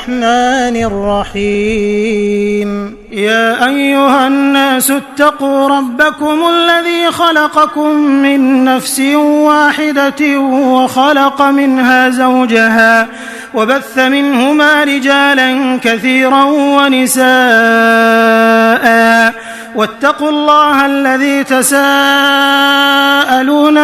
الرحمن الرحيم. يا أيها الناس اتقوا ربكم الذي خلقكم من نفس واحدة وخلق منها زوجها وبث منهما رجالا كثيرا ونساء، واتقوا الله الذي تساءلون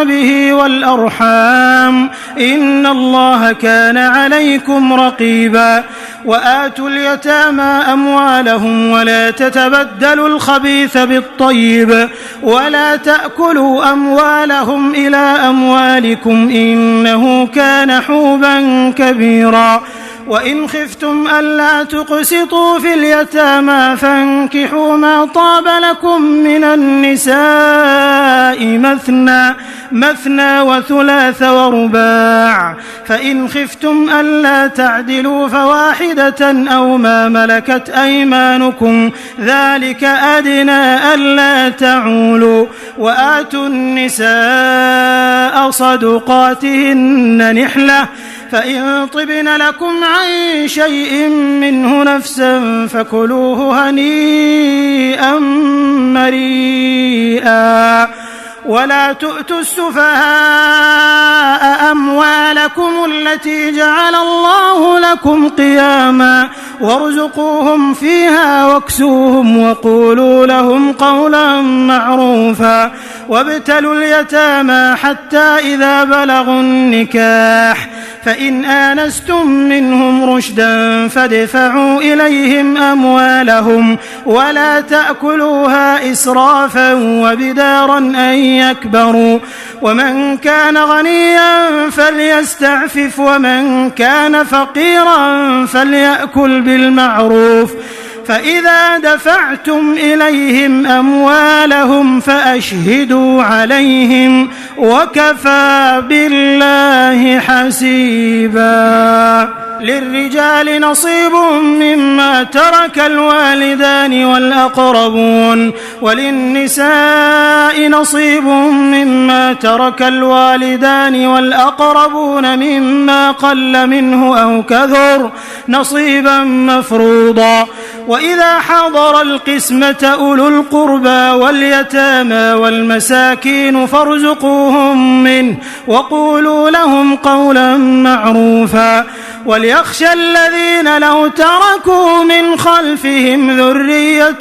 به والأرحام إن الله كان عليكم رقيبا. وآتوا اليتامى أموالهم ولا تتبدلوا الخبيث بالطيب ولا تأكلوا أموالهم إلى أموالكم إنه كان حوبا كبيرا. وإن خفتم ألا تقسطوا في اليتامى فانكحوا ما طاب لكم من النساء مثنى وثلاث ورباع، فإن خفتم ألا تعدلوا فواحدة أو ما ملكت أيمانكم ذلك أدنى ألا تعولوا. وآتوا النساء صدقاتهن نحلة، فإن طبن لكم عن شيء منه نفسا فكلوه هنيئا مريئا. ولا تؤتوا السفهاء أموالكم التي جعل الله لكم قياما وارزقوهم فيها واكسوهم وقولوا لهم قولا معروفا. وابتلوا اليتامى حتى إذا بلغوا النكاح فإن آنستم منهم رشدا فادفعوا إليهم أموالهم ولا تأكلوها إسرافا وبدارا أن يكبروا. ومن كان غنيا فليستعفف ومن كان فقيرا فليأكل بالمعروف. فإذا دفعتم إليهم أموالهم فأشهدوا عليهم وكفى بالله حسيبا. للرجال نصيب مما ترك الوالدان والأقربون وللنساء نصيب مما ترك الوالدان والأقربون مما قل منه أو كثر نصيبا مفروضا. وإذا حضر القسمة أولو القربى واليتامى والمساكين فارزقوهم منه وقولوا لهم قولا معروفا. وليخشى الذين لو تركوا من خلفهم ذرية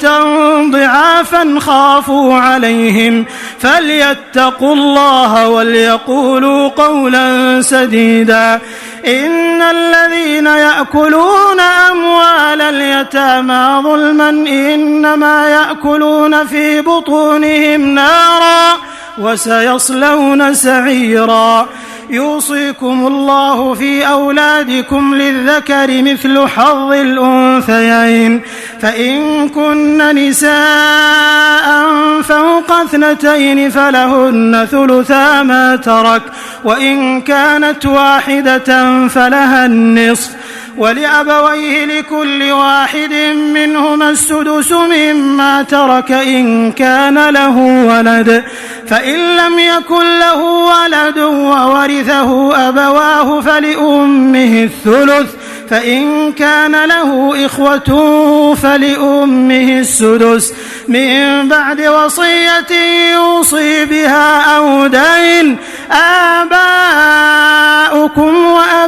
ضعافا خافوا عليهم فليتقوا الله وليقولوا قولا سديدا. إن الذين يأكلون أموال اليتامى ظلما إنما يأكلون في بطونهم نارا وسيصلون سعيرا. يوصيكم الله في أولادكم للذكر مثل حظ الأنثيين، فإن كن نساء فوق 2 فلهن ثلثا ما ترك، وإن كانت واحدة فلها النصف، ولأبويه لكل واحد منهما السدس مما ترك إن كان له ولد، فإن لم يكن له ولد وورثه أبواه فلأمه الثلث، فإن كان له إخوة فلأمه السدس من بعد وصية يوصي بها أو دين. آباؤكم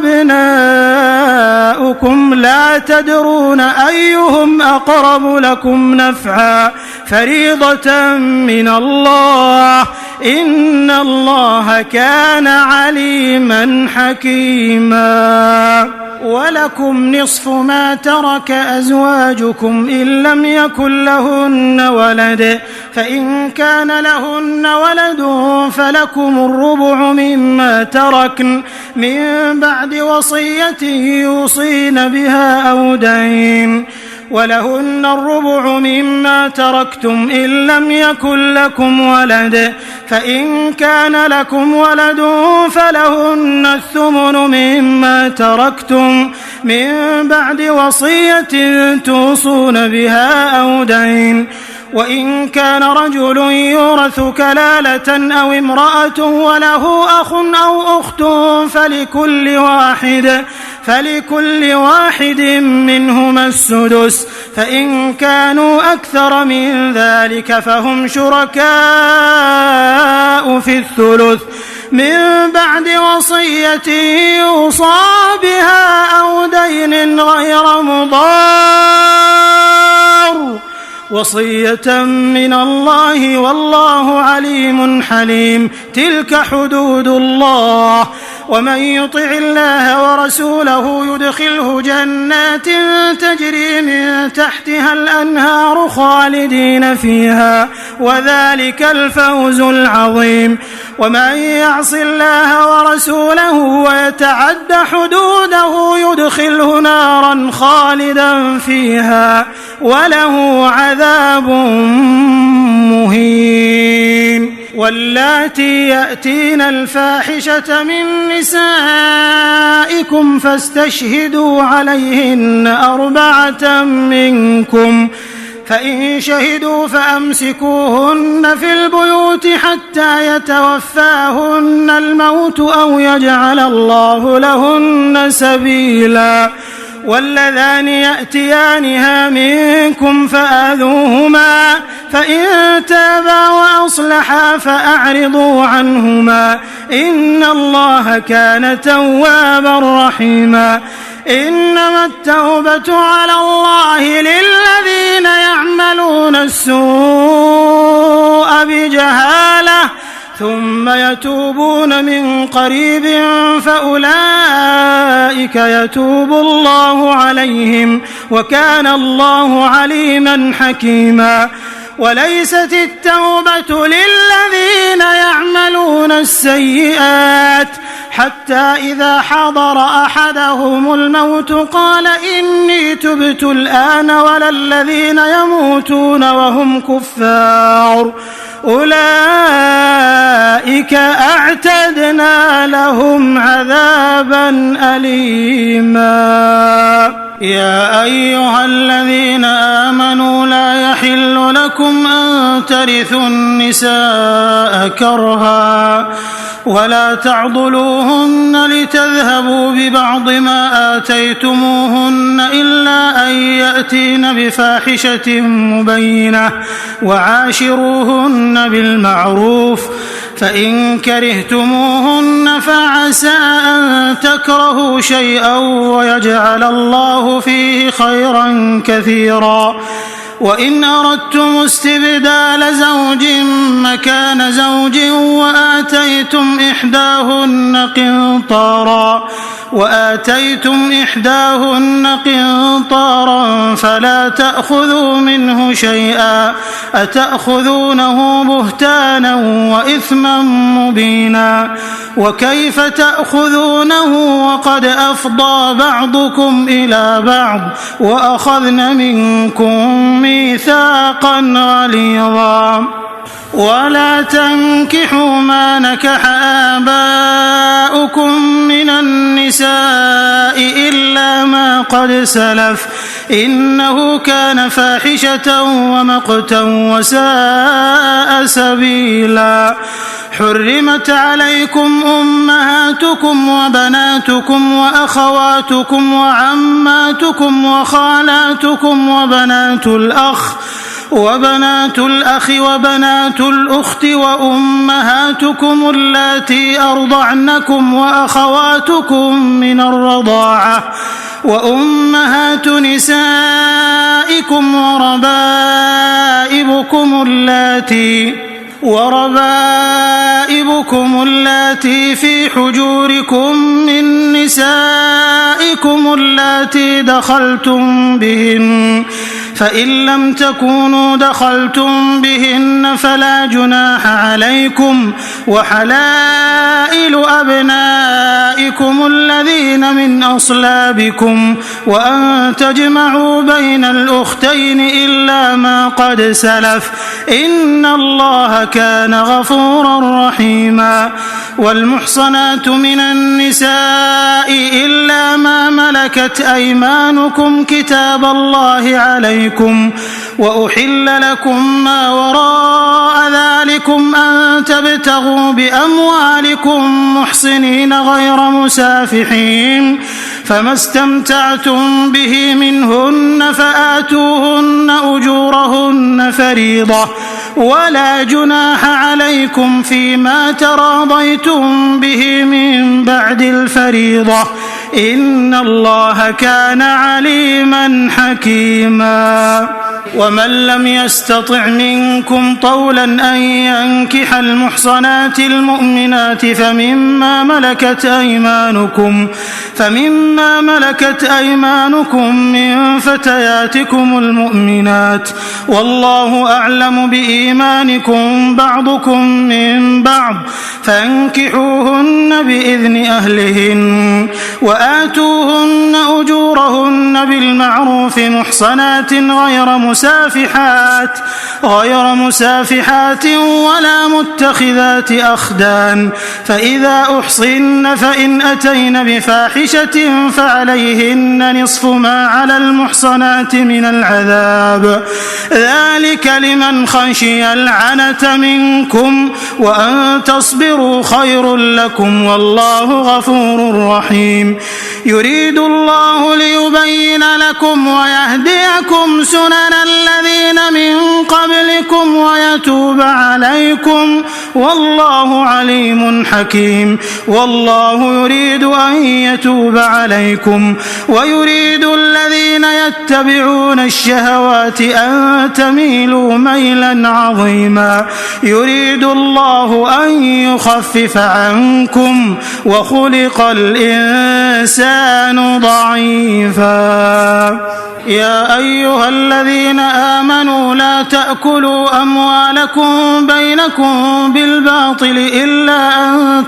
وأبناؤكم لا تدرون أيهم أقرب لكم نفعا فريضة من الله إن الله كان عليما حكيما. ولكم نصف ما ترك أزواجكم إن لم يكن لهن ولد، فإن كان لهن ولد فلكم الربع مما تركن من بعد وصية يوصين بها أو دين، ولهن الربع مما تركتم إن لم يكن لكم ولد، فإن كان لكم ولد فلهن الثمن مما تركتم من بعد وصية توصون بها أو دين، وإن كان رجل يورث كلالة أو امرأة وله أخ أو أخت فلكل واحد منهما السدس، فإن كانوا أكثر من ذلك فهم شركاء في الثلث من بعد وصية يوصى بها أو دين غير مضار، وصية من الله والله عليم حليم. تلك حدود الله، ومن يطع الله ورسوله يدخله جنات تجري من تحتها الأنهار خالدين فيها، وذلك الفوز العظيم. ومن يعص الله ورسوله ويتعد حدوده يدخله نارا خالدا فيها وله عذاب مهين. واللاتي يأتين الفاحشة من نسائكم فاستشهدوا عليهن 4 منكم، فإن شهدوا فأمسكوهن في البيوت حتى يتوفاهن الموت أو يجعل الله لهن سبيلا. واللذان يأتيانها منكم فآذوهما، فإن تابا وأصلحا فأعرضوا عنهما، إن الله كان توابا رحيما. إنما التوبة على الله للذين يعملون السوء بجهالة ثم يتوبون من قريب فأولئك يتوب الله عليهم، وكان الله عليما حكيما. وليست التوبة للذين يعملون السيئات حتى إذا حضر أحدهم الموت قال إني تبت الآن، ولا الذين يموتون وهم كفار أولئك أعتدنا لهم عذابا أليما. يا أيها الذين آمنوا لا يحل لكم أن ترثوا النساء كرها ولا تعضلوهن لتذهبوا ببعض ما آتيتموهن إلا أن يأتين بفاحشة مبينة، وعاشروهن بالمعروف، فإن كرهتموهن فعسى أن تكرهوا شيئا ويجعل الله فيه خيرا كثيرا. وإن أردتم استبدال زوج مكان زوج وآتيتم إحداهن قنطارا فلا تأخذوا منه شيئا، أتأخذونه بهتانا وإثما مبينا. وكيف تأخذونه وقد أفضى بعضكم إلى بعض وأخذن منكم ميثاقا غليظا. ولا تنكحوا ما نكح آباؤكم من النساء إلا ما قد سلف، إنه كان فاحشة ومقتا وساء سبيلا. حرمت عليكم أمهاتكم وبناتكم وأخواتكم وعماتكم وخالاتكم وبنات الأخ وبنات الأخت وأمهاتكم اللاتي أرضعنكم وأخواتكم من الرضاعة وأمهات نسائكم وربائبكم اللاتي في حجوركم من نسائكم اللاتي دخلتم بهن، فإن لم تكونوا دخلتم بهن فلا جناح عليكم. وحلائل أبنائكم الذين من أصلابكم، وأن تجمعوا بين الأختين إلا ما قد سلف، إن الله كان غفورا رحيما. والمحصنات من النساء إلا ما ملكت أيمانكم كتاب الله عليكم نسائكم وأحل لكم ما وراء ذلكم أن تبتغوا بأموالكم محصنين غير مسافحين، فما استمتعتم به منهن فآتوهن أجورهن فريضة، ولا جناح عليكم فيما تراضيتم به من بعد الفريضة، إن الله كان عليما حكيما. ومن لم يستطع منكم طولا أن ينكح المحصنات المؤمنات فمما ملكت أيمانكم من فتياتكم المؤمنات، والله أعلم بإيمانكم بعضكم من بعض، فانكحوهن بإذن أهلهن وآتوهن أجورهن بالمعروف محصنات غير مسافحات ولا متخذات أخدان، فإذا أحصن فإن أتين بفاحشة فعليهن نصف ما على المحصنات من العذاب، ذلك لمن خشي العنة منكم، وأن تصبروا خير لكم، والله غفور رحيم. يريد الله ليبين لكم ويهديكم سنن الذين من قبلكم ويتوب عليكم، والله عليم حكيم. والله يريد أن يتوب عليكم ويريد الذين يتبعون الشهوات أن تميلوا ميلا عظيما. يريد الله أن يخفف عنكم وخلق الإنسان ضعيفا. يا أيها الذين آمنوا لا تأكلوا أموالكم بينكم بالباطل إلا أن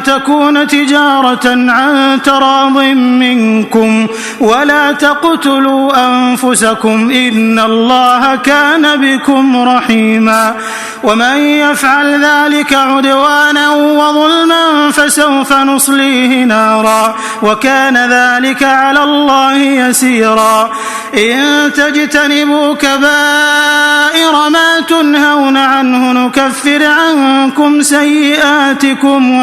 تكون تجارة عن تراض منكم، ولا تقتلوا أنفسكم إن الله كان بكم رحيما. ومن يفعل ذلك عدوانا وظلما فسوف نصليه نارا، وكان ذلك على الله يسيرا. إن تجتنبوا كبائر ما تنهون عنه نكفر عنكم سيئاتكم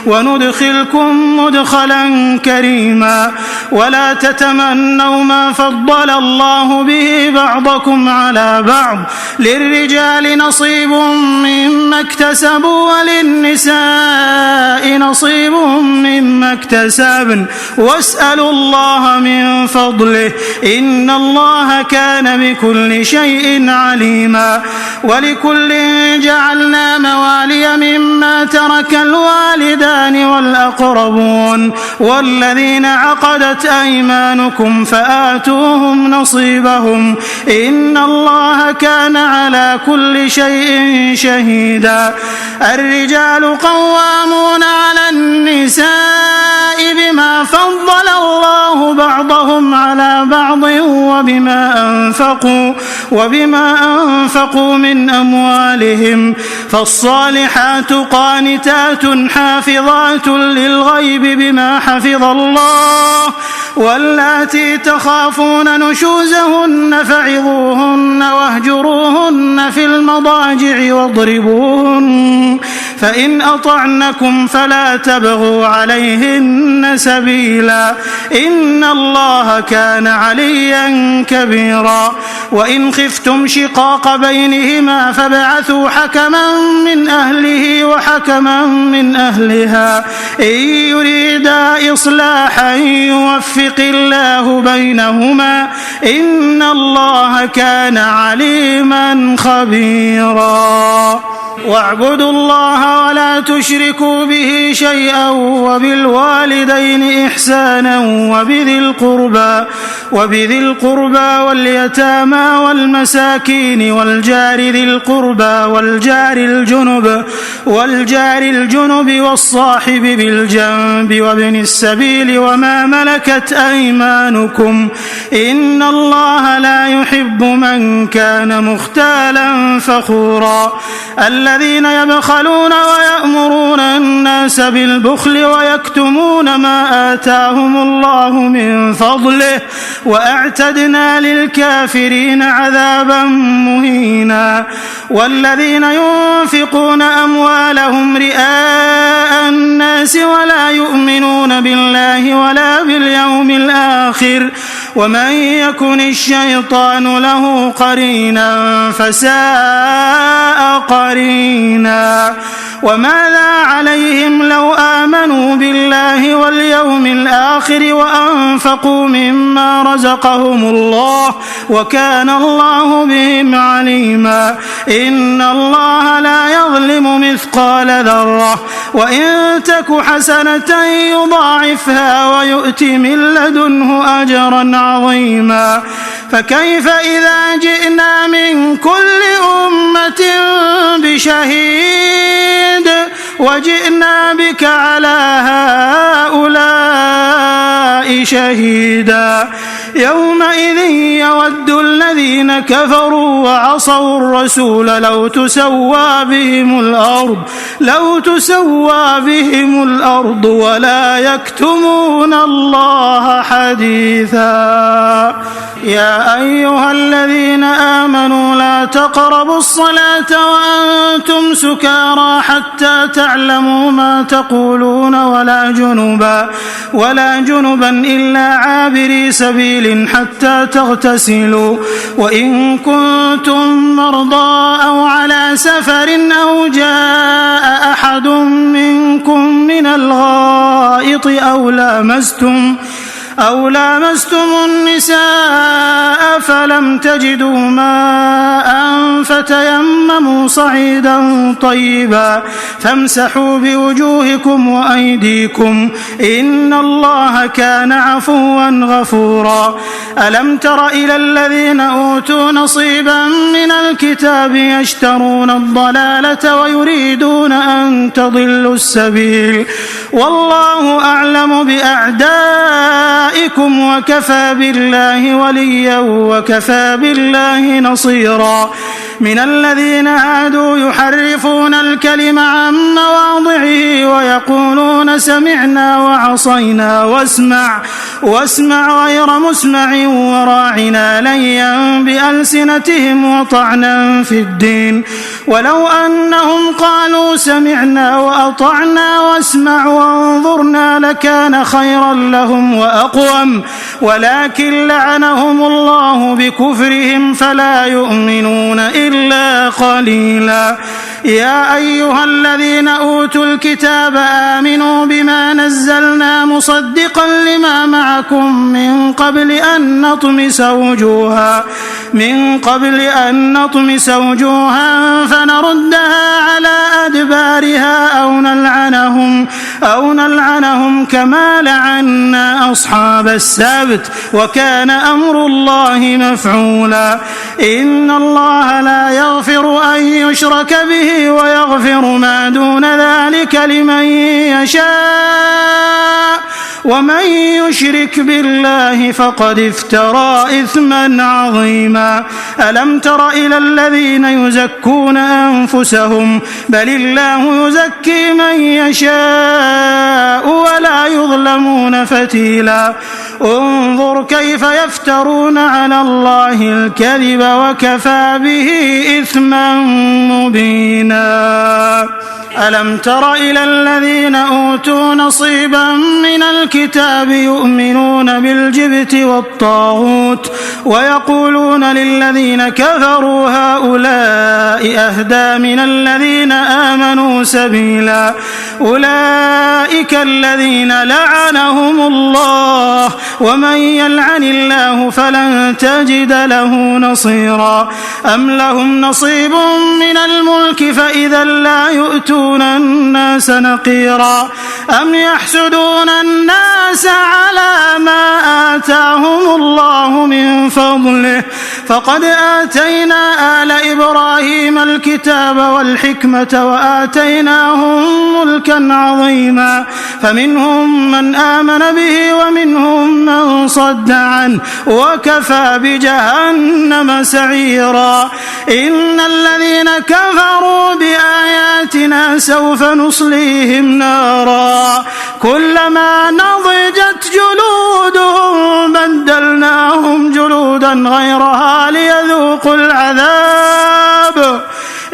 وندخلكم مدخلا كريما. ولا تتمنوا ما فضل الله به بعضكم على بعض، للرجال نصيب مما اكتسبوا وللنساء نصيب مما اكتسبن، واسألوا الله من فضله إن الله كان بكل شيء عليما. ولكل جعلنا موالي مما ترك الوالدان والأقربون والذين عقدت أيمانكم فآتوهم نصيبهم إن الله كان على كل شيء شهيدا. الرجال قوامون على النساء بما فضل الله بعضهم على بعض وبما أنفقوا من أموالهم، فالصالحات قانتات حافظات للغيب بما حفظ الله، واللاتي تخافون نشوزهن فعظوهن واهجروهن في المضاجع واضربوهن، فإن أطعنكم فلا تبغوا عليهن سبيلا إن الله كان عليا كبيرا. وإن خفتم شقاق بينهما فابعثوا حكما من أهله وحكما من أهلها إن يريدا إصلاحا يوفق الله بينهما إن الله كان عليما خبيرا. واعبدوا الله ولا تشركوا به شيئا وبالوالدين إحسانا وبذي القربى واليتامى والمساكين والجار ذي القربى والجار الجنب والصاحب بالجنب وابن السبيل وما ملكت أيمانكم إن الله لا يحب من كان مختالا فخورا الذين يبخلون ويأمرون الناس بالبخل ويكتمون ما آتاهم الله من فضله وأعتدنا للكافرين عذابا مهينا والذين ينفقون أموالهم رئاء الناس ولا يؤمنون بالله ولا باليوم الآخر ومن يكن الشيطان له قرينا فساء قرينا وماذا عليهم لو آمنوا بالله واليوم الآخر وأنفقوا مما رزقهم الله وكان الله بهم عليما إن الله لا يظلم مثقال ذرة وإن تك حسنة يضاعفها ويؤت من لدنه أجرا عظيما فكيف إذا جئنا من كل أمة بشهيد وجئنا بك على هؤلاء شهيدا يومئذ يود الذين كفروا وعصوا الرسول لو تسوى بهم الأرض ولا يكتمون الله حديثا يا أيها الذين آمنوا لا تقربوا الصلاة وأنتم سكارى حتى تعلموا ما تقولون ولا جنبا إلا عابري سبيل حتى تغتسلوا وإن كنتم مرضى أو على سفر أو جاء أحد منكم من الغائط أو لامستم النساء فلم تجدوا ماء فتيمموا صعيدا طيبا فامسحوا بوجوهكم وأيديكم إن الله كان عفوا غفورا ألم تر إلى الذين أوتوا نصيبا من الكتاب يشترون الضلالة ويريدون أن تضلوا السبيل والله أعلم بأعدائكم وكفى بالله وليا وكفى بالله نصيرا من الذين هادوا يحرفون الكلم عن مواضعه ويقولون سمعنا وعصينا واسمع غير مسمع وراعنا ليا بألسنتهم وطعنا في الدين ولو أنهم قالوا سمعنا وأطعنا واسمع وانظرنا لكان خيرا لهم وأقوم ولكن لعنهم الله بكفرهم فلا يؤمنون إلا قليلا يا أيها الذين أوتوا الكتاب آمنوا بما نزلنا مصدقا لما معكم من قبل أن نطمس وجوها فنردها على أدبارها أو نلعنهم كما لعنا أصحاب السبت وكان أمر الله مفعولا إن الله لا يغفر أن يشرك به ويغفر ما دون ذلك لمن يشاء ومن يشرك بالله فقد افترى إثما عظيما ألم تر إلى الذين يزكون أنفسهم بل الله يزكي من يشاء ولا يظلمون فتيلا انظر كيف يفترون على الله الكذب وكفى به إثما مبينا ألم تر إلى الذين أوتوا نصيبا من الكتاب يؤمنون بالجبت والطاغوت ويقولون للذين كفروا هؤلاء أهدى من الذين آمنوا سبيلا أولئك الذين لعنهم الله ومن يلعن الله فلن تجد له نصيرا أم لهم نصيب من الملك فإذا لا يؤتون الناس نقيرا أم يحسدون الناس على ما آتاهم الله من فضله فقد آتينا آل إبراهيم الكتاب والحكمة وآتيناهم ملكا عظيما فمنهم من آمن به ومنهم من صد عنه وكفى بجهنم سعيرا إن الذين كفروا بآياتنا سوف نصليهم نارا كلما نضجت جلودهم بدلناهم جلودا غيرها ليذوقوا العذاب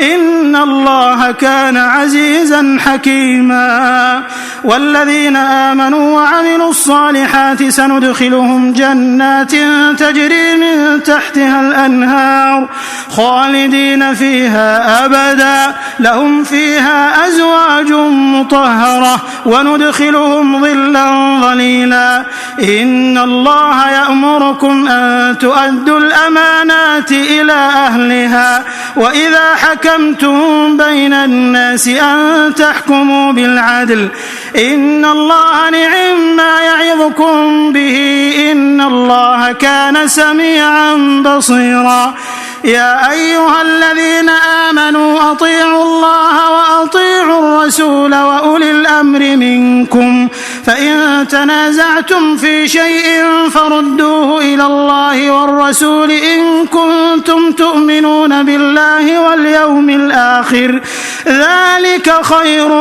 إن الله كان عزيزا حكيما والذين آمنوا وعملوا الصالحات سندخلهم جنات تجري من تحتها الأنهار خالدين فيها أبدا لهم فيها أزواج مطهرة وندخلهم ظلا ظليلا إن الله يأمركم أن تؤدوا الأمانات إلى أهلها وإذا حكمتم بين الناس أن تحكموا بالعدل إن الله نعم ما يعظكم به إن الله كان سميعا بصيرا يا أيها الذين آمنوا أطيعوا الله وأطيعوا الرسول وأولي الأمر منكم فإن تنازعتم في شيء فردوه إلى الله والرسول إن كنتم تؤمنون بالله واليوم الآخر ذلك خير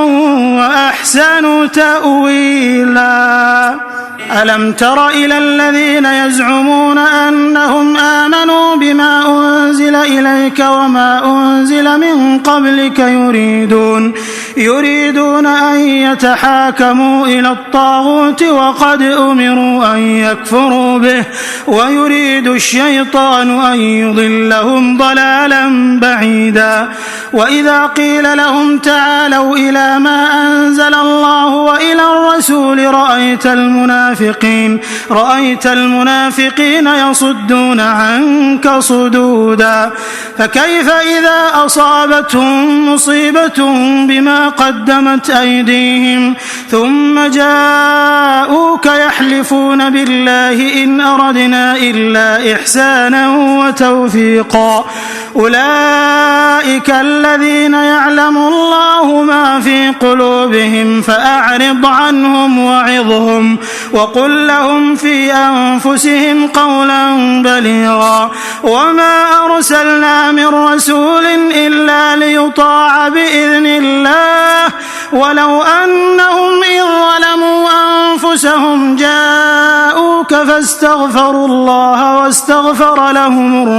وأحسن تأويلا ألم تر إلى الذين يزعمون أنهم آمنوا بما أنزل إليك وما أنزل من قبلك يريدون أن يتحاكموا إلى الطاغوت وقد أمروا أن يكفروا به ويريد الشيطان أن يضلهم ضلالا بعيدا وإذا قيل لهم تعالوا إلى ما أنزل الله وإلى الرسول رأيت المنافقين يصدون عنك صدودا فكيف إذا أصابتهم مصيبة بما قدمت أيديهم ثم جاءوك يحلفون بالله إن أردنا إلا إحسانا وتوفيقا أولئك الذين يعلم الله ما في قلوبهم فأعرض عنهم وعظهم وقل لهم في أنفسهم قولا بليغا وما أرسلنا من رسول إلا ليطاع بإذن الله ولو أنهم إذ ظلموا أنفسهم جاءوك فاستغفروا الله واستغفر لهم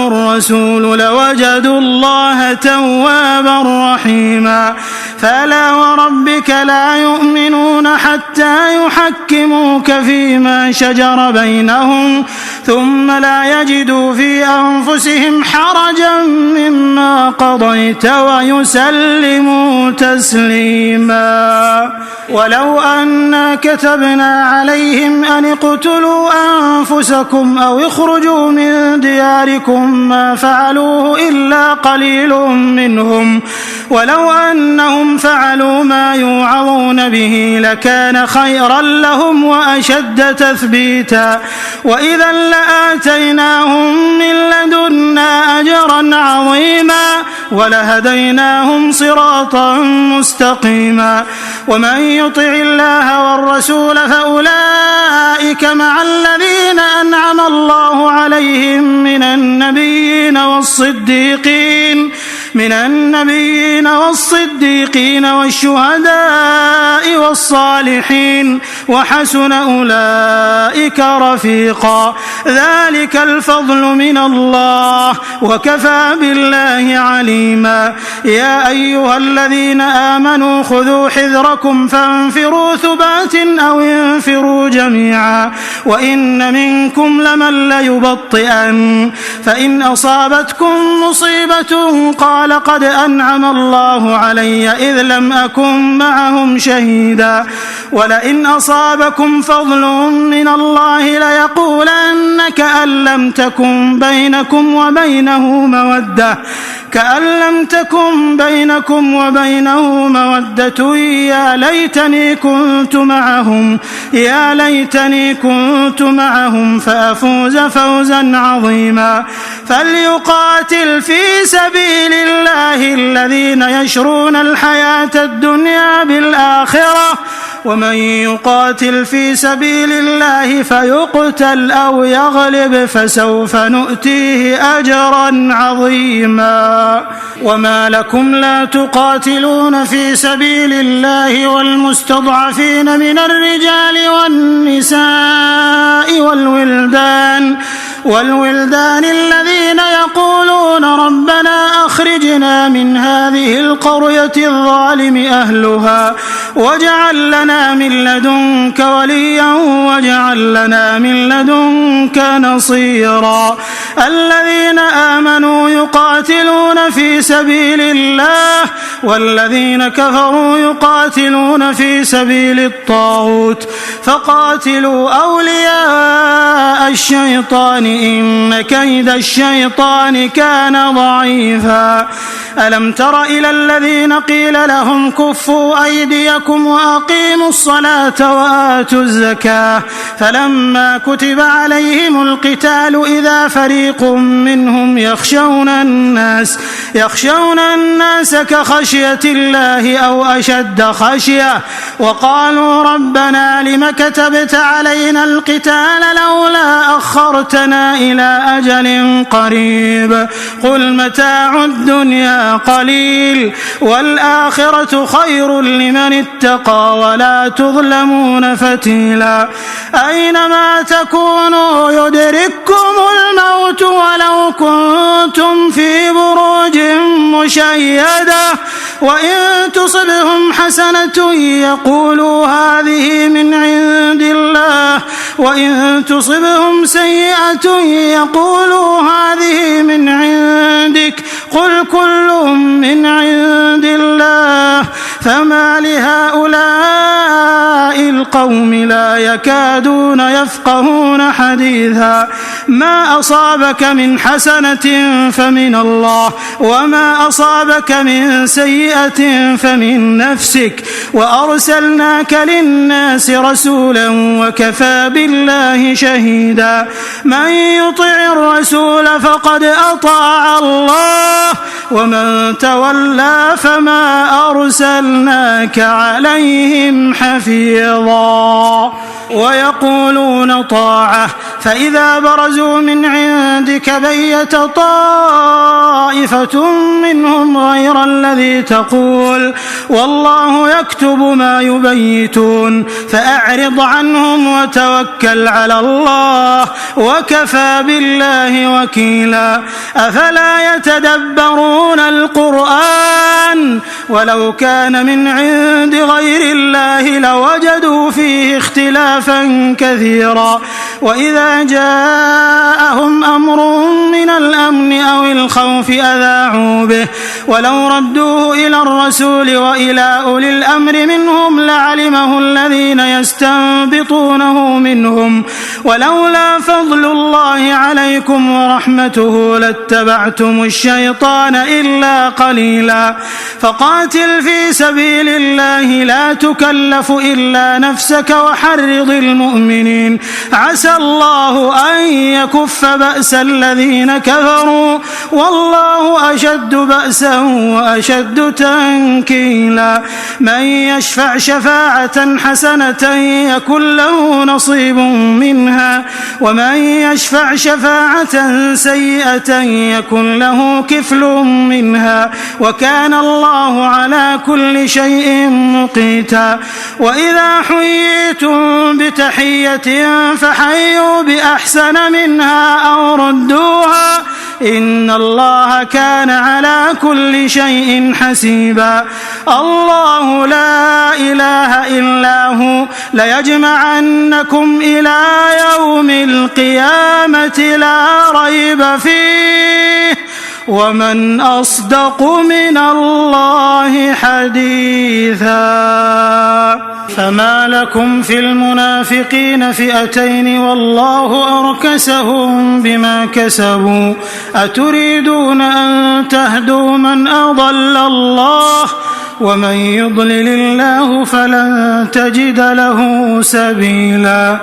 الرسول لوجدوا الله توابا رحيما فلا وربك لا يؤمنون حتى يحكموك فيما شجر بينهم ثم لا يجدوا في أنفسهم حرجا مما قضيت ويسلموا تسليما ولو أنا كتبنا عليهم أن اقتلوا أنفسكم أو اخرجوا من دياركم ما فعلوه إلا قليل منهم ولو أنهم فعلوا ما يوعظون به لكان خيرا لهم وأشد تثبيتا وإذا لآتيناهم من لدنا أجرا عظيما ولهديناهم صراطا مستقيما ومن يطع الله والرسول فأولئك مع الذين أنعم الله عليهم من النبيين والصديقين والشهداء والصالحين وحسن أولئك رفيقا ذلك الفضل من الله وكفى بالله عليما يا أيها الذين آمنوا خذوا حذركم فانفروا ثبات أو انفروا جميعا وإن منكم لمن ليبطئن فإن أصابتكم مصيبة قال قال قد أنعم الله علي إذ لم أكن معهم شهيدا ولئن أصابكم فضل من الله ليقولن كأن لم تكن بينكم وبينه مودة يا ليتني كنت معهم فأفوز فوزا عظيما فليقاتل في سبيل الله الذين يشرون الحياة الدنيا بالآخرة ومن يقاتل في سبيل الله فيقتل أو يغلب فسوف نؤتيه أجرا عظيما وما لكم لا تقاتلون في سبيل الله والمستضعفين من الرجال والنساء والولدان الذين يقولون ربنا أخرجنا من هذه القرية الظالم أهلها واجعل لنا من لدنك وليا واجعل لنا من لدنك نصيرا الذين آمنوا يقاتلون في سبيل الله والذين كفروا يقاتلون في سبيل الطاغوت فقاتلوا أولياء الشيطان إن كيد الشيطان كان ضعيفا ألم تر إلى الذين قيل لهم كفوا أيديكم وأقيموا الصلاة وآتوا الزكاة فلما كتب عليهم القتال إذا فريق منهم يخشون الناس كخشية الله أو أشد خشية وقالوا ربنا لم كتبت علينا القتال لولا أخرتنا إلى أجل قريب قل متاع الدنيا قليل والآخرة خير لمن اتقى ولا تظلمون فتيلا أينما تكونوا يدرككم الموت ولو كنتم في بروج مشيدة وإن تصبهم حسنة يقولوا هذه من عند الله وإن تصبهم سيئة يقولوا هذه من عندك قل كل من عند الله فما لهؤلاء القوم لا يكادون يفقهون حديثا ما أصابك من حسنة فمن الله وما أصابك من سيئة فمن نفسك وأرسلناك للناس رسولا وكفى بالله شهيدا من يطع الرسول فقد أطاع الله ومن تولى فما أرسلناك عليهم حفيظا ويقولون طاعة فإذا برزوا من عندك بيت طائفة منهم غير الذي تقول والله يكتب ما يبيتون فأعرض عنهم وتوكل على الله وكفى بالله وكيلا أفلا يتدبرون القرآن ولو كان من عند غير الله لوجدوا فيه اختلافا كثيرا وإذا جاءهم أمر من الأمن أو الخوف أذاعوا به ولو ردوه إلى الرسول وإلى أولي الأمر منهم لعلمه الذين يستنبطونه منهم ولولا فضل الله عليكم ورحمته لاتبعتم الشيطان إلا قليلا فقاتل في سبيل الله لا تكلف إلا نفسك وحرض المؤمنين عسى الله أن يكف بأس الذين كفروا والله أشد بأسا وأشد تنكيلا من يشفع شفاعة حسنة يكن له نصيب منها ومن يشفع شفاعة سيئة يكن له كفل منها وكان الله على كل شيء مقيتا وإذا حييتم بتحية فحيوا بأحسن منها أو ردوها إن الله كان على كل شيء حسيبا الله لا إله إلا هو ليجمعنكم إلى يوم القيامة لا ريب فيه ومن أصدق من الله حديثا. فما لكم في المنافقين فئتين والله أركسهم بما كسبوا أتريدون أن تهدوا من أضل الله ومن يضلل الله فلن تجد له سبيلا.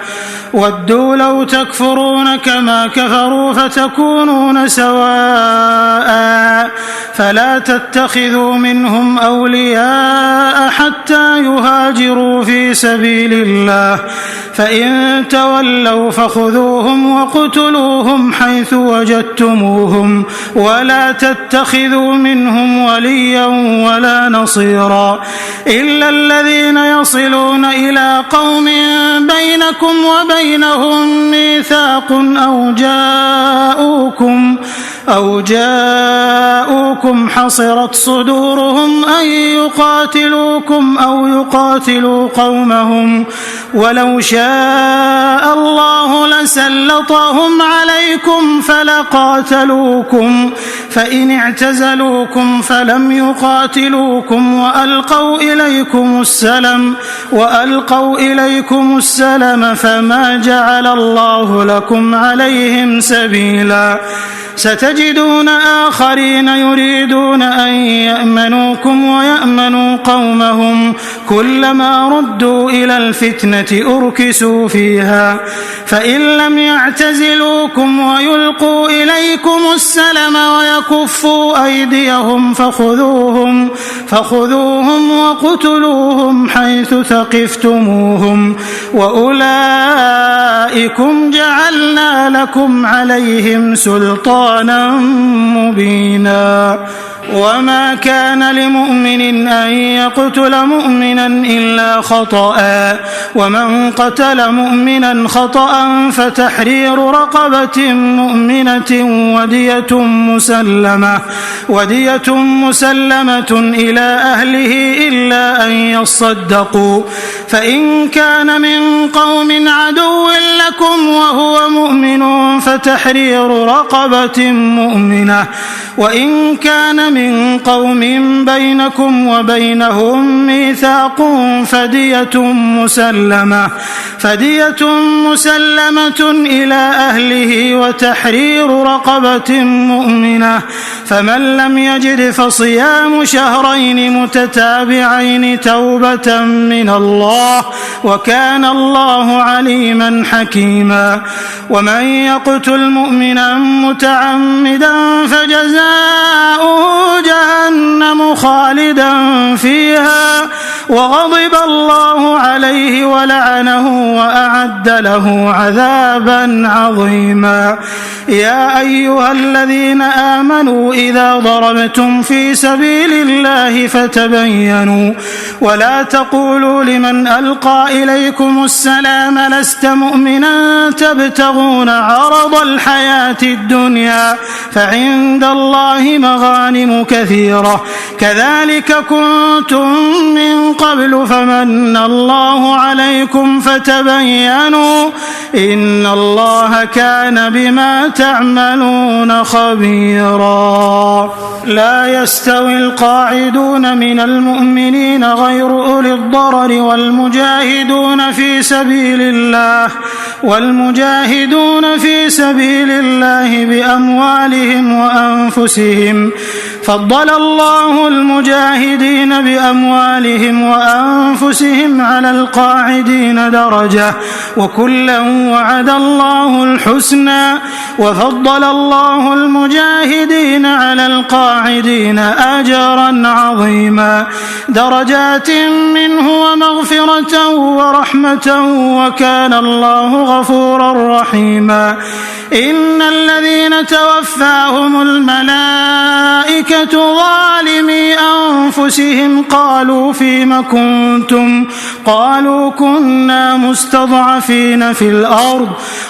ودوا لو تكفرون كما كفروا فتكونون سواء فلا تتخذوا منهم أولياء حتى يهاجروا في سبيل الله فإن تولوا فخذوهم وقتلوهم حيث وجدتموهم ولا تتخذوا منهم وليا ولا نصيرا إلا الذين يصلون إلى قوم بينكم وبينهم ميثاق أو جاءوكم حصرت صدورهم أن يقاتلوكم أو يقاتلوا قومهم ولو شاء الله لسلطهم عليكم فلقاتلوكم فإن اعتزلوكم فلم يقاتلوكم وألقوا إليكم السلم فما جعل الله لكم عليهم سبيلا. ستجدون آخرين يريدون أن يأمنوكم ويأمنوا قومهم كلما ردوا إلى الفتنة أركسوا فيها فإن لم يعتزلوكم ويلقوا إليكم السلم ويكفوا أيديهم فخذوهم وقتلوهم حيث ثقفتموهم وأولئكم جعلنا لكم عليهم سلطانا مبينا. وما كان لمؤمن أن يقتل مؤمنا إلا خطأ ومن قتل مؤمنا خطأ فتحرير رقبة مؤمنة ودية مسلمة إلى أهله إلا أن يصدقوا فإن كان من قوم عدو لكم وهو مؤمن فتحرير رقبة مؤمنة وإن كان من قوم بينكم وبينهم ميثاق فدية مسلمة إلى أهله وتحرير رقبة مؤمنة فمن لم يجد فصيام شهرين متتابعين توبة من الله وكان الله عليما حكيما. ومن يقتل مؤمنا متعمدا فجزاؤه جهنم خالدا فيها وغضب الله عليه ولعنه وأعد له عذابا عظيما. يا أيها الذين آمنوا إذا ضربتم في سبيل الله فتبينوا ولا تقولوا لمن ألقى إليكم السلام لست مؤمنا تبتغون عرض الحياة الدنيا فعند الله مغانم كثيرة كذلك كنتم من قبل فمن الله عليكم فتبينوا إن الله كان بما تعملون خبيرا. لا يستوي القاعدون من المؤمنين غير أولي الضرر والمجاهدون في سبيل الله بأموالهم وأنفسهم فضل الله المجاهدين بأموالهم وأنفسهم على القاعدين درجة وكلا وعد الله الحسنى وفضل الله المجاهدين على القاعدين أجرا عظيما درجات منه ومغفرة ورحمة وكان الله غفورا رحيما. إن الذين توفاهم الملائكة ظالمي أنفسهم قالوا فيم كنتم قالوا كنا مستضعفين في الأرض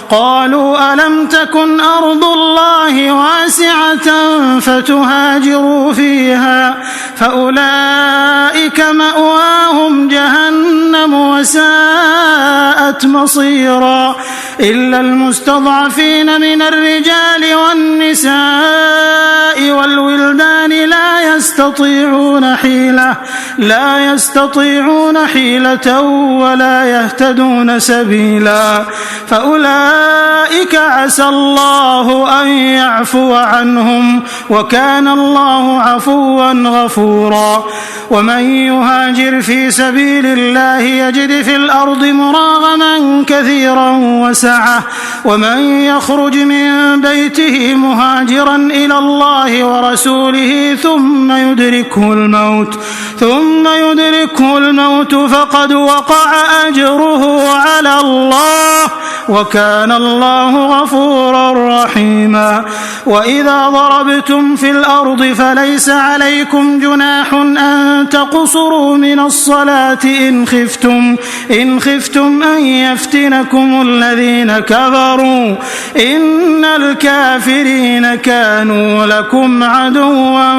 قالوا ألم تكن أرض الله واسعة فتهاجروا فيها فأولئك مأواهم جهنم وساءت وساءت مصيرا إلا المستضعفين من الرجال والنساء والولدان لا يستطيعون حيلة ولا يهتدون سبيلا فأولئك عسى الله أن يعفو عنهم وكان الله عفوا غفورا ومن يهاجر في سبيل الله يجد في الأرض مراغما كثيرا وسعة ومن يخرج من بيته مهاجرا إلى الله ورسوله ثم يدركه الموت فقد وقع أجره على الله وكان الله غفورا رحيما وإذا ضربتم في الأرض فليس عليكم جناح أن تقصروا من الصلاة إن خفتم أن يفتنكم الذين كفروا إن الكافرين كانوا لكم عدوا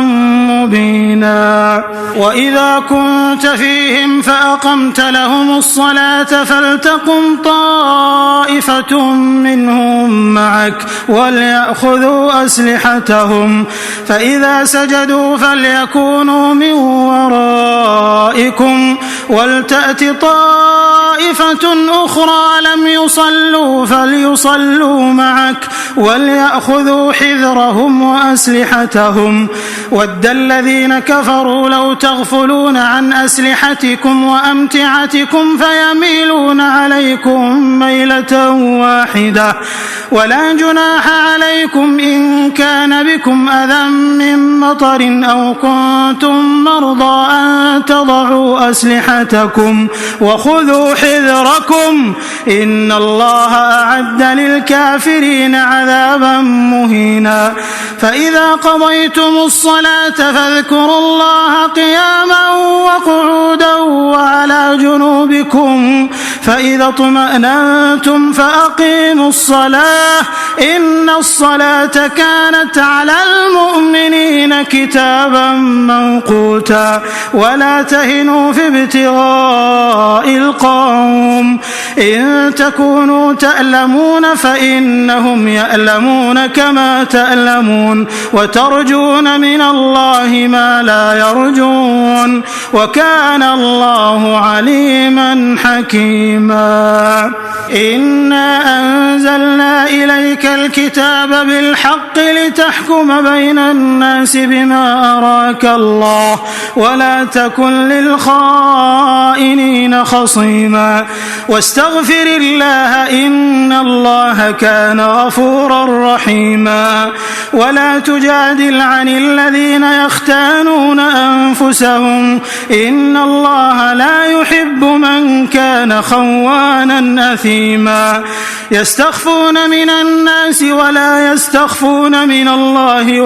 مبينا وإذا كنت فيهم فأقمت لهم الصلاة فلتقم طائفة منهم معك وليأخذوا أسلحتهم فإذا سجدوا فليكونوا من ورائكم ولتأت طائفة أخرى لم يصلوا فليصلوا معك وليأخذوا حذرهم وأسلحتهم ود الذين كفروا لو تغفلون عن أسلحتكم وأمتعتكم فيميلون عليكم ميلة واحدة ولا جناح عليكم إن كان بكم أذى من مطر أو كنتم مرضى أن تضعوا أسلحتكم وخذوا حذركم إن الله أعد للكافرين عذابا مهينا فإذا قضيتم الصلاة فاذكروا الله قياما وقعودا وعلى جنوبكم فإذا اطمأننتم فأقيموا الصلاة إن الصلاة كانت على المؤمنين كتابا موقوتا ولا تهنوا في ابتغاء القوم إن تكونوا تألمون فإنهم يألمون كما تألمون وترجون من الله ما لا يرجون وكان الله عليما حكيما إنا أنزلنا إليك الكتاب بالحق لتحكم بين الناس بما أراك الله ولا تكن للخائنين خصيما واستغفر الله إن الله كان غفورا رحيما ولا تجادل عن الذين يختانون أنفسهم إن الله لا يحب من كان خوانا أثيما يستخفون من الناس ولا يستخفون من الله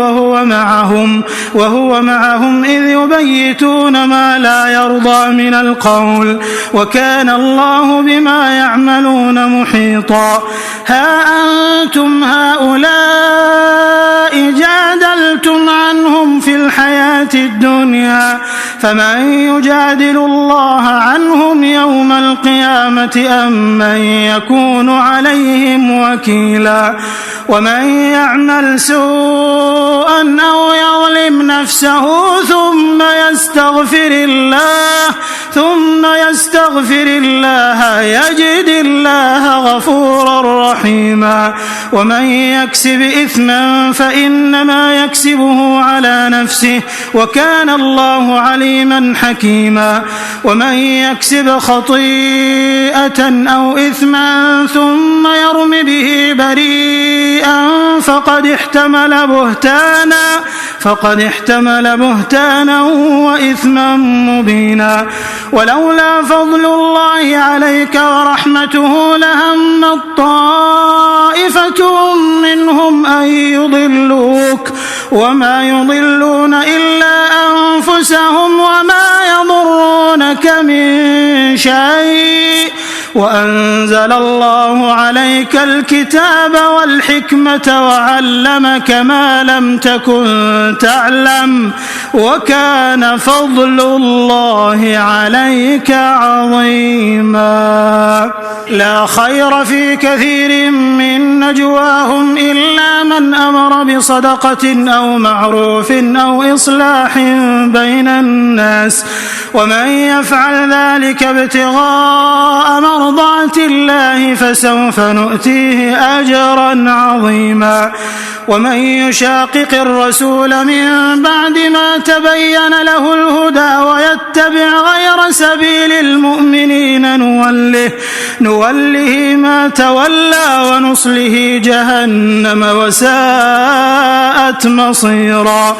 وهو معهم إذ يبيتون ما لا يرضى من القول وكان الله بما يعملون محيطا ها أنتم هؤلاء جادلتم عنهم في الحياة الدنيا فمن يجادل الله عنهم يوم القيامة أم من يكون عليهم وكيلا ومن يعمل سوءا أو يظلم نفسه ثم يستغفر الله يجد الله غفورا رحيما ومن يكسب إثما فإنما يكسبه على نفسه وكان الله عليما حكيما ومن يكسب خطيئة أو إثما ثم يرم به بريئا فقد احتمل بهتانا وإثما مبينا ولولا فضل الله عليك ورحمته لهمت طائفة منهم أن يضلوك وما يضلون إلا أنفسهم وما يضرونك من شيء وأنزل الله عليك الكتاب والحكمة وعلمك ما لم تكن تعلم وكان فضل الله عليك عظيما. لا خير في كثير من نجواهم إلا من أمر بصدقة أو معروف أو إصلاح بين الناس ومن يفعل ذلك ابتغاء مرضات الله فسوف نؤتيه أجرا عظيما. ومن يشاقق الرسول من بعد ما تبين له الهدى ويتبع غير سبيل المؤمنين نوله ما تولى ونصله جهنم وساءت مصيرا.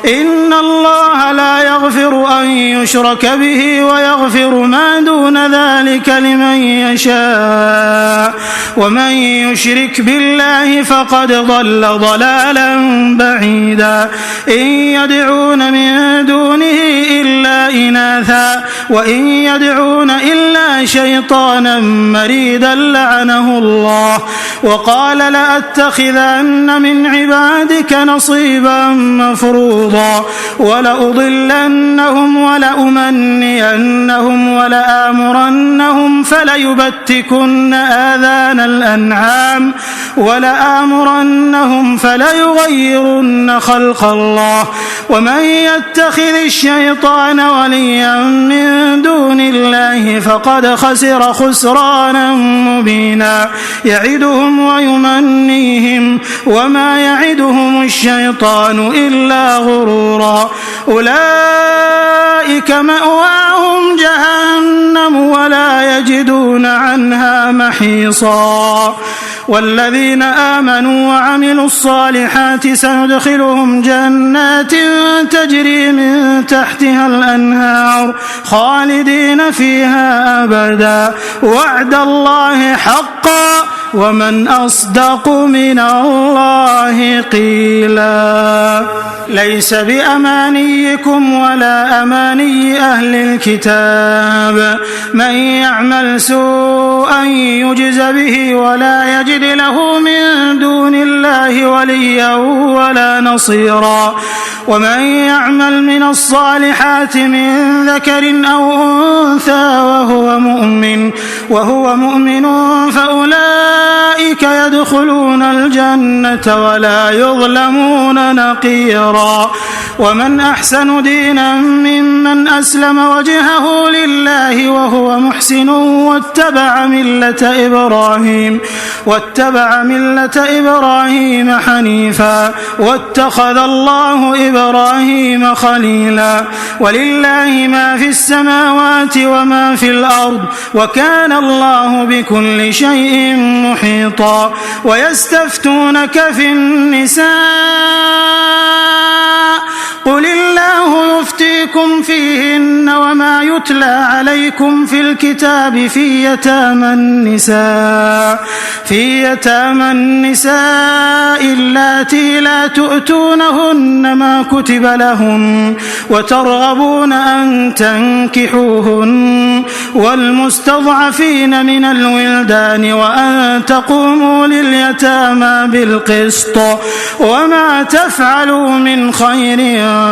إن الله لا يغفر أن يشرك به ويغفر ما دون ذلك لمن يشاء ومن يشرك بالله فقد ضل ضلالا بعيدا. إن يدعون من دونه إلا إناثا وإن يدعون إلا شيطانا مريدا لعنه الله وقال لأتخذن من عبادك نصيبا مفروضا ولأضلنهم ولأمنينهم ولآمرنهم فليبتكن آذان الأنعام ولآمرنهم فليغيرن خلق الله. ومن يتخذ الشيطان وليا من دون الله فقد خسر خسرانا مبينا. يعدهم ويمنيهم وما يعدهم الشيطان إلا غرورا. أولئك مأواهم جهنم ولا يجدون عنها محيصا. والذين آمنوا وعملوا الصالحات سندخلهم جنات تجري من تحتها الأنهار خالدين فيها أبدا وعد الله حقا ومن أصدق من الله قيلا. ليس بأمانيكم ولا أماني أهل الكتاب من يعمل سوءا يجز به ولا يجد له من دون الله وليا ولا نصيرا. ومن يعمل من الصالحات من ذكر أو أنثى وهو مؤمن فأولئك يدخلون الجنة ولا يظلمون نقيرا. ومن أحسن دينا ممن أسلم وجهه لله وهو محسن واتبع ملة إبراهيم حنيفا واتخذ الله إبراهيم خليلا. ولله ما في السماوات وما في الأرض وكان الله بكل شيء محيطا. ويستفتونك في النساء قل الله يفتيكم فيهن وما يتلى عليكم في الكتاب في يتامى النساء اللاتي لا تؤتونهن ما كتب لهن وترغبون أن تنكحوهن والمستضعفين من الولدان وأن تقوموا لليتامى بالقسط وما تفعلوا من خير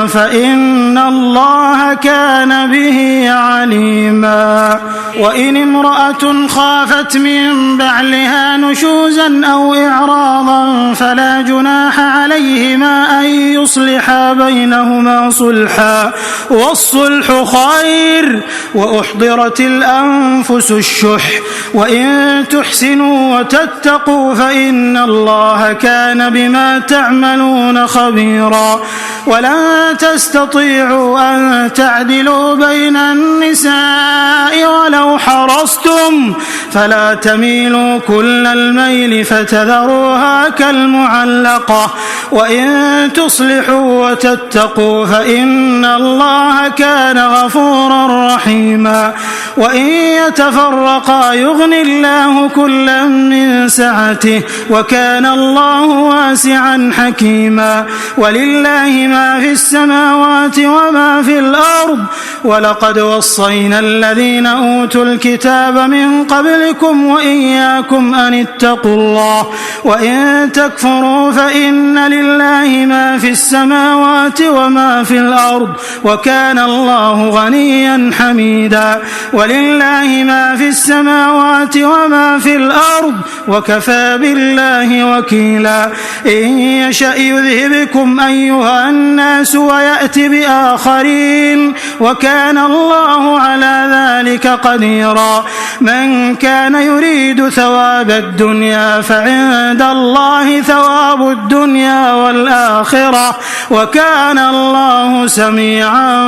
فإن الله كان به عليما. وإن امرأة خافت من بعلها نشوزا أو إعراضا فلا جناح عليهما أن يصلحا بينهما صلحا والصلح خير وأحضرت الأنفس الشح وإن تحسنوا وتتقوا فإن الله كان بما تعملون خبيرا. ولن تستطيعوا أن تعدلوا بين النساء ولو حرصتم فلا تميلوا كل الميل فتذروها كالمعلقة وإن تصلحوا وتتقوا فإن الله كان غفورا رحيما وإن يتفرقا يغني الله كلا من سعته وكان الله واسعا حكيما ولله ما في السماوات وما في الأرض ولقد وصينا الذين أوتوا الكتاب من قبلكم وإياكم أن اتقوا الله وإن تكفروا فإن لله ما في السماوات وما في الأرض وكان الله غنيا حميدا ولله ما في السماوات وما في الأرض وكفى بالله وكيلا إن يشأ يذهبكم أيها الناس ويأتي بآخرين وكان الله على ذلك قديرا من كان يريد ثواب الدنيا فعند الله ثواب الدنيا والآخرة وكان الله سميعا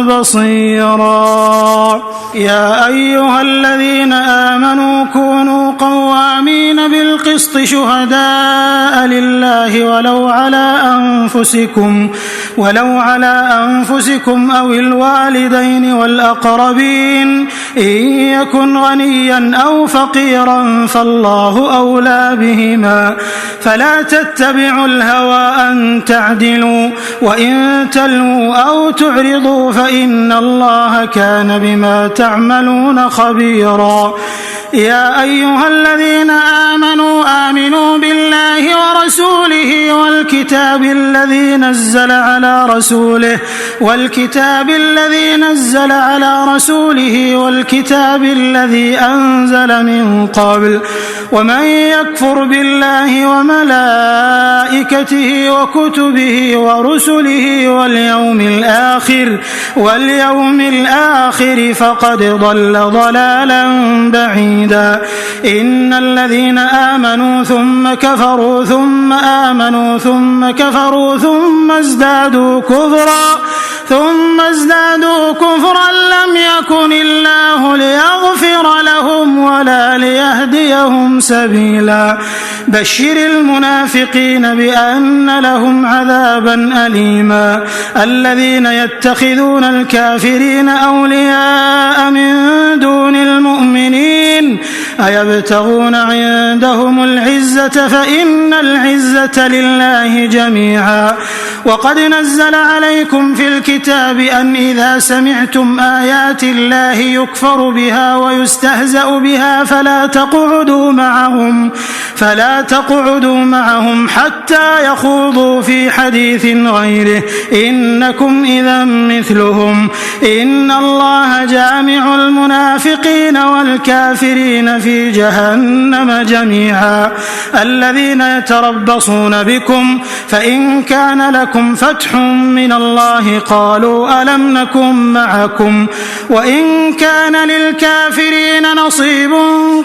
بصيرا يا أيها الذين آمنوا كونوا قوامين بالقسط شهداء لله ولو على أنفسكم أو الوالدين والأقربين إن يكن غنيا أو فقيرا فالله أولى بهما فلا تتبعوا الهوى أن تعدلوا وإن تلووا أو تعرضوا فإن الله كان بما تعملون خبيرا يا أيها الذين آمنوا بالله ورسوله والكتاب الذي نزل على رسوله والكتاب الذي أنزل من قبل ومن يكفر بالله وملائكته وكتبه ورسله واليوم الآخر فقد ضل ضلالا بعيدا إن الذين آمنوا ثم كفروا ثم آمنوا ثم كفروا ثم ازدادوا كفرا لم يكن الله ليغفر لهم ولا ليهديهم سبيلا بشر المنافقين بأن لهم عذابا أليما الذين يتخذون الكافرين أولياء من دون المؤمنين أيبتغون عندهم العزة فإن العزة لله جميعا وقد نزل عليكم في الكتاب أن إذا سمعتم آيات الله يكفر بها ويستهزأ بها فلا تقعدوا معهم حتى يخوضوا في حديث غيره إنكم إذا مثلهم إن الله جامع المنافقين والكافرين في جهنم جميعا الذين يتربصون بكم فإن كان لكم فتح من الله قالوا ألم نكن معكم وإن كان للكافرين نصيب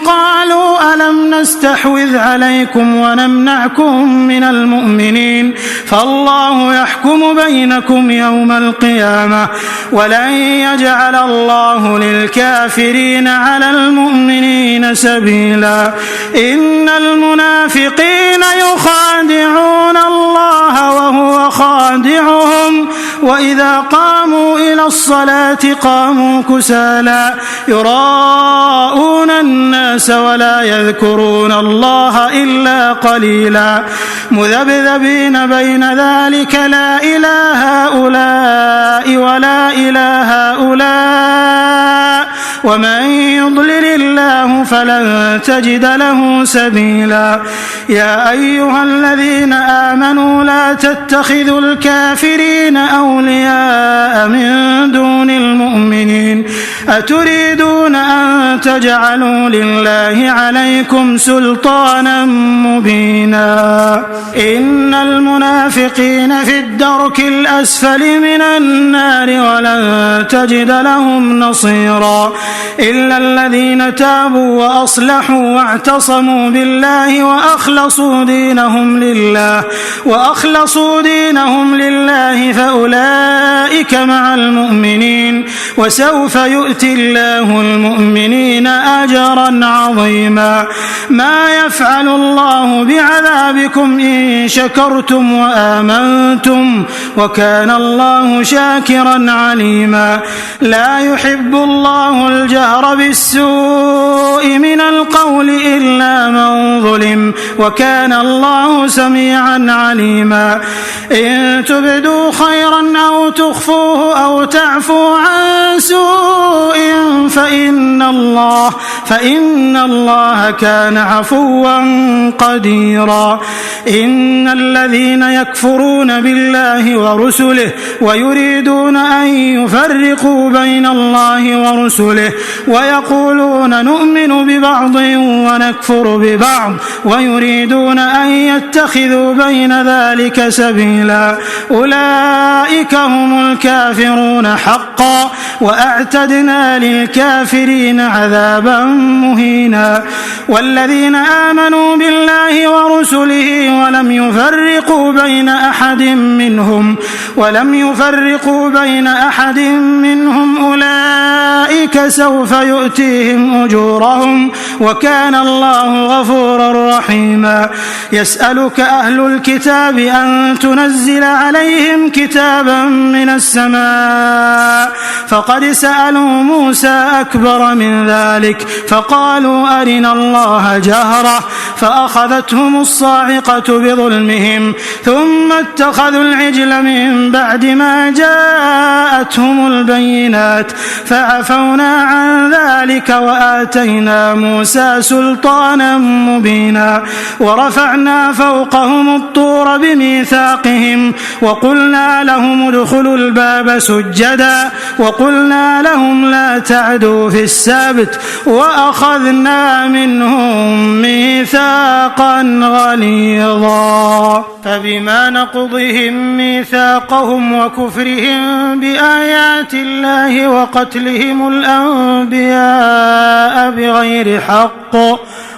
قالوا ألم نستحوذ عليكم ونمنعكم من المؤمنين فالله يحكم بينكم يوم القيامة ولن يجعل الله للكافرين على المؤمنين سبيلا إن المنافقين يخادعون الله وهو خادعهم وإذا قاموا إلى الصلاة قاموا كسالى يراءون الناس ولا يذكرون الله إلا قليلا مذبذبين بين ذلك لا إله هؤلاء ولا إله هؤلاء ومن يضلل الله فلن تجد له سبيلا يا أيها الذين آمنوا لا تتخذوا الكافرين أولياء من دون المؤمنين أتريدون أن تجعلوا لله عليكم سلطانا مبينا إن المنافقين في الدرك الأسفل من النار ولن تجد لهم نصيرا إلا الذين تابوا وأصلحوا واعتصموا بالله وأخلصوا دينهم لله فأولئك مع المؤمنين وسوف يؤتي الله المؤمنين أجرا عظيما. ما يفعل الله بعذابكم إن شكرتم وآمنتم وكان الله شاكرا عليما. لا يحب الله الجهر بالسوء من القول إلا من ظلم وكان الله سميعا عليما. إن تبدوا خيرا أو تخفوه أو تعفو عن سوء فإن الله كان عفوا قديرا. إن الذين يكفرون بالله ورسله ويريدون أن يفرقوا بين الله ورسله ويقولون نؤمن ببعض ونكفر ببعض ويريدون أن يتخذوا بين ذلك سبيلا أولئك هم الكافرون حقا وأعتدنا للكافرين عذابا مهينا. والذين آمنوا بالله ورسله ولم يفرقوا بين أحد منهم أولئك سوف يؤتيهم أجورهم وكان الله غفورا رحيما. يسألك أهل الكتاب أن تنزل عليهم كتابا من السماء فقد سألوا موسى أكبر من ذلك فقالوا أرنا الله جهرة فأخذتهم الصاعقة بظلمهم ثم اتخذوا العجل من بعد ما جاءتهم البينات فعفونا عن ذلك وآتينا موسى سلطانا مبينا. ورفعنا فوقهم الطور بميثاقهم وقلنا لهم ادخلوا الباب سجدا وقلنا لهم لا تعدوا في السبت وأخذنا منهم ميثاقا غليظا. فبما نقضهم ميثاقهم وكفرهم بآيات الله وقتلهم الأنبياء بغير حق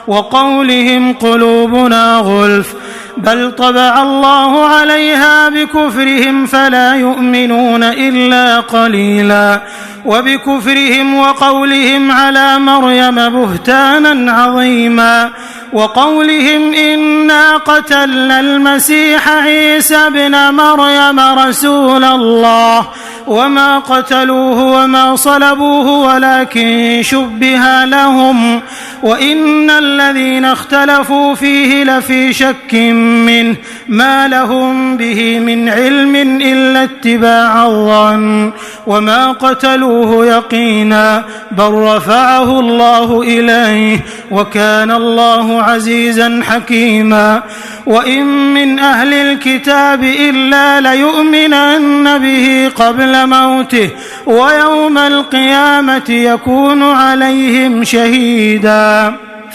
وقولهم قلوبنا غلف بل طبع الله عليها بكفرهم فلا يؤمنون إلا قليلا. وبكفرهم وقولهم على مريم بهتانا عظيما وقولهم إنا قتلنا المسيح عيسى ابن مريم رسول الله وما قتلوه وما صلبوه ولكن شبه لهم وإن الذين اختلفوا فيه لفي شك منه ما لهم به من علم إلا اتباع الظن وما قتلوه يقينا بل رفعه الله إليه وكان الله عزيزا حكيما. وإن من أهل الكتاب إلا ليؤمنن به قبل موته ويوم القيامة يكون عليهم شهيدا.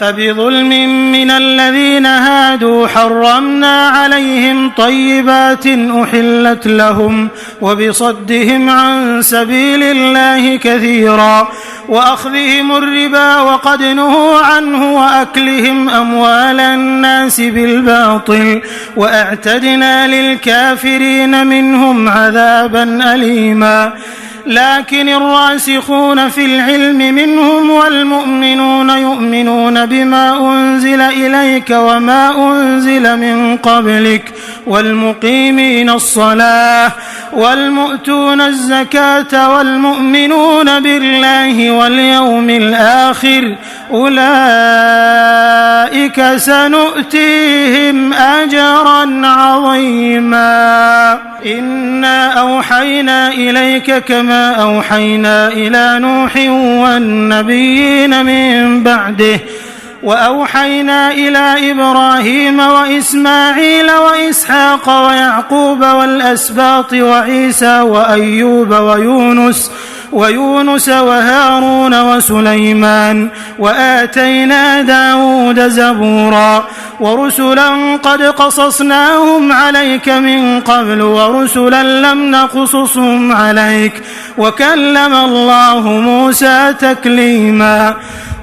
فبظلم من الذين هادوا حرمنا عليهم طيبات أحلت لهم وبصدهم عن سبيل الله كثيرا وأخذهم الربا وقد نهوا عنه وأكلهم أموال الناس بالباطل وأعتدنا للكافرين منهم عذابا أليما. لكن الراسخون في العلم منهم والمؤمنون يؤمنون بما أنزل إليك وما أنزل من قبلك والمقيمين الصلاة والمؤتون الزكاة والمؤمنون بالله واليوم الآخر أولئك سنؤتيهم أجرا عظيما. إنا أوحينا إليك كما أوحينا إلى نوح والنبيين من بعده وأوحينا إلى إبراهيم وإسماعيل وإسحاق ويعقوب والأسباط وعيسى وأيوب ويونس ويونس وهارون وسليمان وآتينا داود زبورا ورسلا قد قصصناهم عليك من قبل ورسلا لم نقصصهم عليك وكلم الله موسى تكليما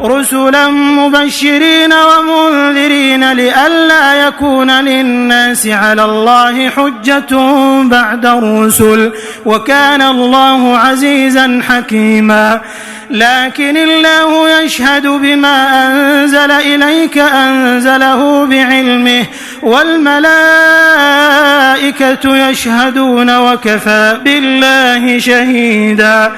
رسلا مبشرين ومنذرين لئلا يكون للناس على الله حجة بعد الرسل وكان الله عزيزا حكيما لكن الله يشهد بما أنزل إليك أنزله بعلمه والملائكة يشهدون وكفى بالله شهيدا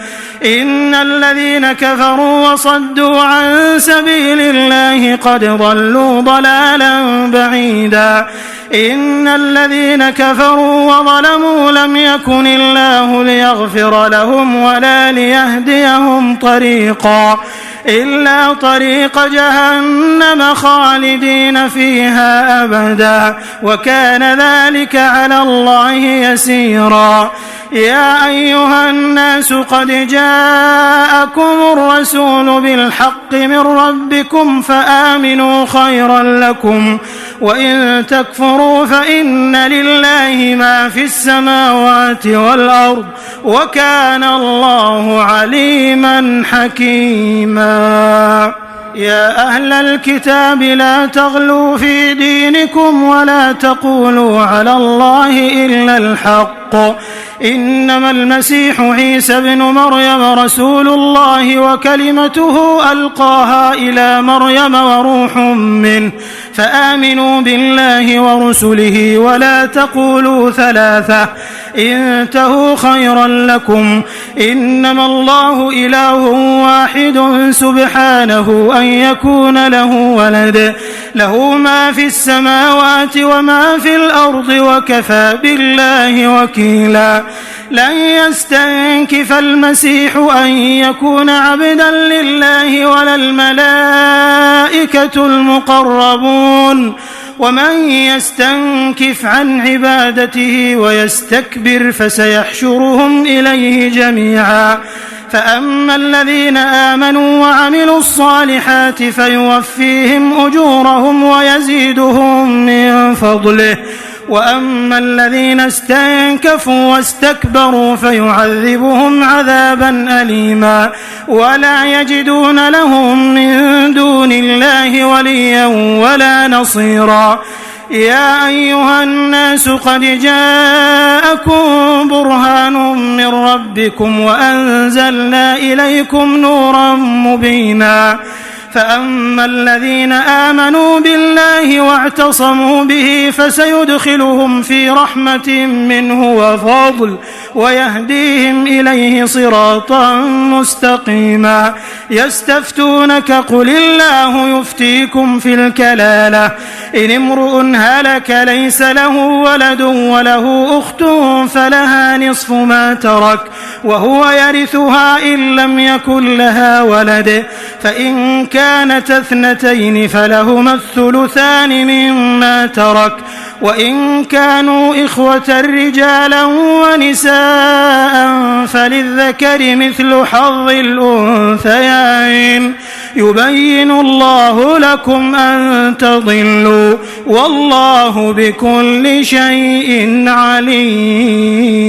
إن الذين كفروا وصدوا عن سبيل الله قد ضلوا ضلالا بعيدا إن الذين كفروا وظلموا لم يكن الله ليغفر لهم ولا ليهديهم طريقا إلا طريق جهنم خالدين فيها أبدا وكان ذلك على الله يسيرا يا أيها الناس قد جاءكم الرسول بالحق من ربكم فآمنوا خيرا لكم وإن تكفروا فإن لله ما في السماوات والأرض وكان الله عليما حكيما يا أهل الكتاب لا تغلوا في دينكم ولا تقولوا على الله إلا الحق إنما المسيح عيسى بن مريم رسول الله وكلمته ألقاها إلى مريم وروح منه فآمنوا بالله ورسله ولا تقولوا ثلاثة انتهوا خيرا لكم إنما الله إله واحد سبحانه أن يكون له ولد له ما في السماوات وما في الأرض وكفى بالله وكيلا لن يستنكف المسيح أن يكون عبدا لله ولا الملائكة المقربون ومن يستنكف عن عبادته ويستكبر فسيحشرهم إليه جميعا فأما الذين آمنوا وعملوا الصالحات فيوفيهم أجورهم ويزيدهم من فضله وأما الذين استنكفوا واستكبروا فيعذبهم عذابا أليما ولا يجدون لهم من دون الله وليا ولا نصيرا يا أيها الناس قد جاءكم برهان من ربكم وأنزلنا إليكم نورا مبينا فأما الذين آمنوا بالله واعتصموا به فسيدخلهم في رحمة منه وفضل ويهديهم إليه صراطا مستقيما يستفتونك قل الله يفتيكم في الكلالة إن امرؤ هلك ليس له ولد وله أخت فلها نصف ما ترك وهو يرثها إن لم يكن لها ولد فإن كانت اثنتين فلهما الثلثان مما ترك وإن كانوا إخوة رجالا ونساء فللذكر مثل حظ الأنثيين يبين الله لكم أن تضلوا والله بكل شيء عليم